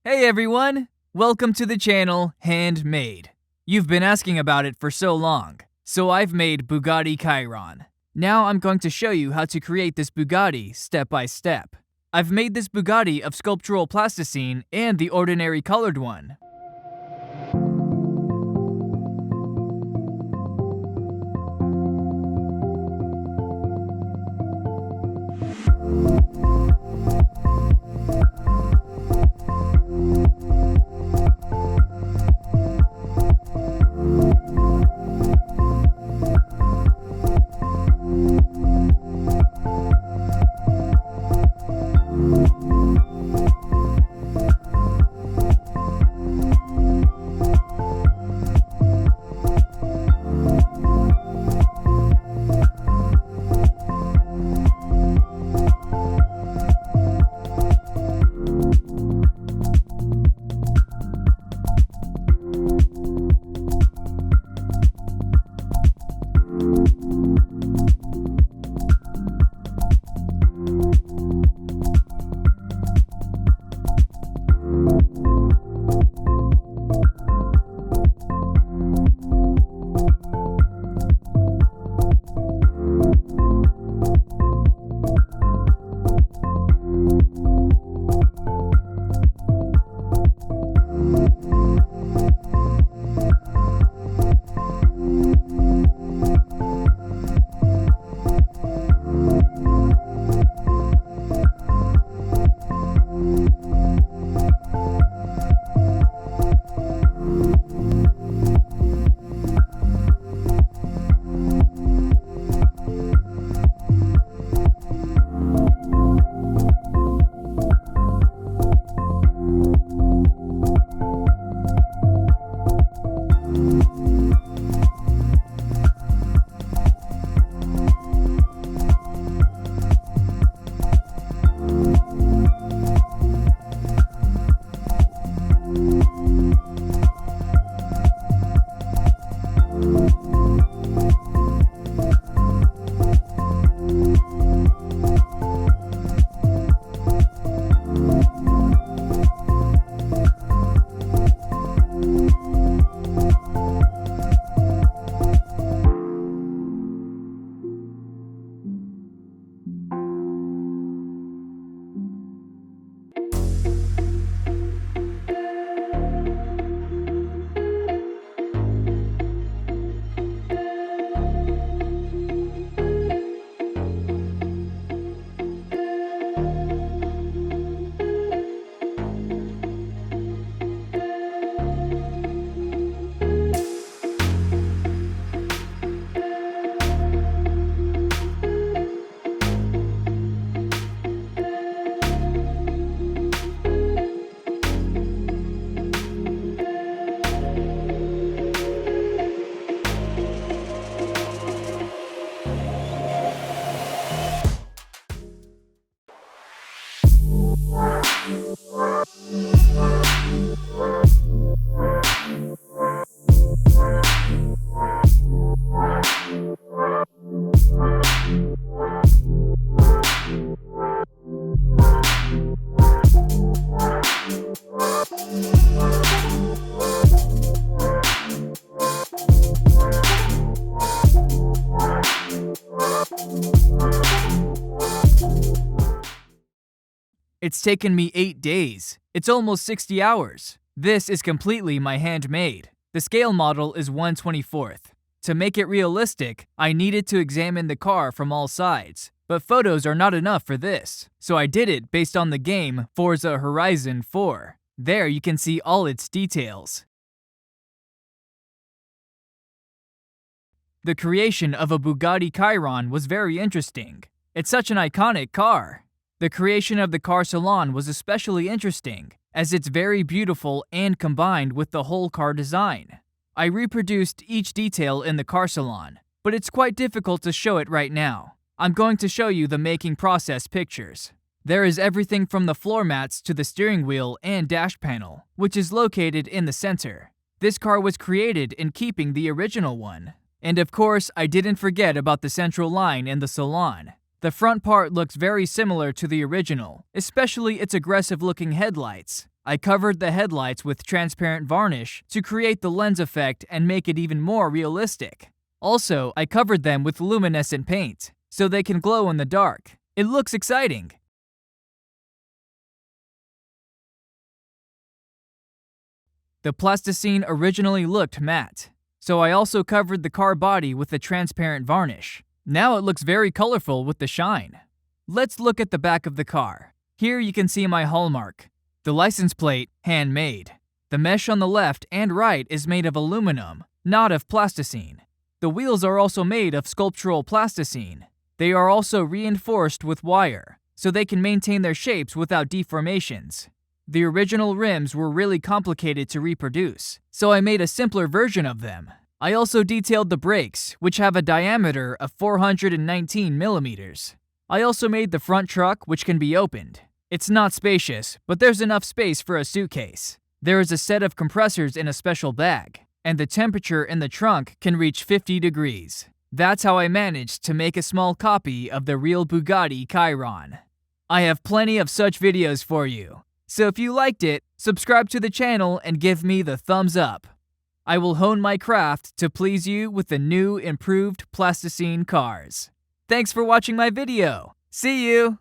Hey everyone! Welcome to the channel Handmade. You've been asking about it for so long, so I've made Bugatti Chiron. Now I'm going to show you how to create this Bugatti step by step. I've made this Bugatti of sculptural plasticine and the ordinary colored one. It's taken me 8 days. It's almost 60 hours. This is completely my handmade. The scale model is 1/24th. To make it realistic, I needed to examine the car from all sides, but photos are not enough for this, so I did it based on the game Forza Horizon 4. There you can see all its details. The creation of a Bugatti Chiron was very interesting. It's such an iconic car. The creation of the car salon was especially interesting, as it's very beautiful and combined with the whole car design. I reproduced each detail in the car salon, but it's quite difficult to show it right now. I'm going to show you the making process pictures. There is everything from the floor mats to the steering wheel and dash panel, which is located in the center. This car was created in keeping the original one. And of course, I didn't forget about the central line in the salon. The front part looks very similar to the original, especially its aggressive-looking headlights. I covered the headlights with transparent varnish to create the lens effect and make it even more realistic. Also, I covered them with luminescent paint, so they can glow in the dark. It looks exciting. The plasticine originally looked matte, so I also covered the car body with a transparent varnish. Now it looks very colorful with the shine. Let's look at the back of the car. Here you can see my hallmark. The license plate, handmade. The mesh on the left and right is made of aluminum, not of plasticine. The wheels are also made of sculptural plasticine. They are also reinforced with wire, so they can maintain their shapes without deformations. The original rims were really complicated to reproduce, so I made a simpler version of them. I also detailed the brakes, which have a diameter of 419 millimeters. I also made the front truck, which can be opened. It's not spacious, but there's enough space for a suitcase. There is a set of compressors in a special bag, and the temperature in the trunk can reach 50 degrees. That's how I managed to make a small copy of the real Bugatti Chiron. I have plenty of such videos for you. So if you liked it, subscribe to the channel and give me the thumbs up. I will hone my craft to please you with the new improved plasticine cars. Thanks for watching my video. See you!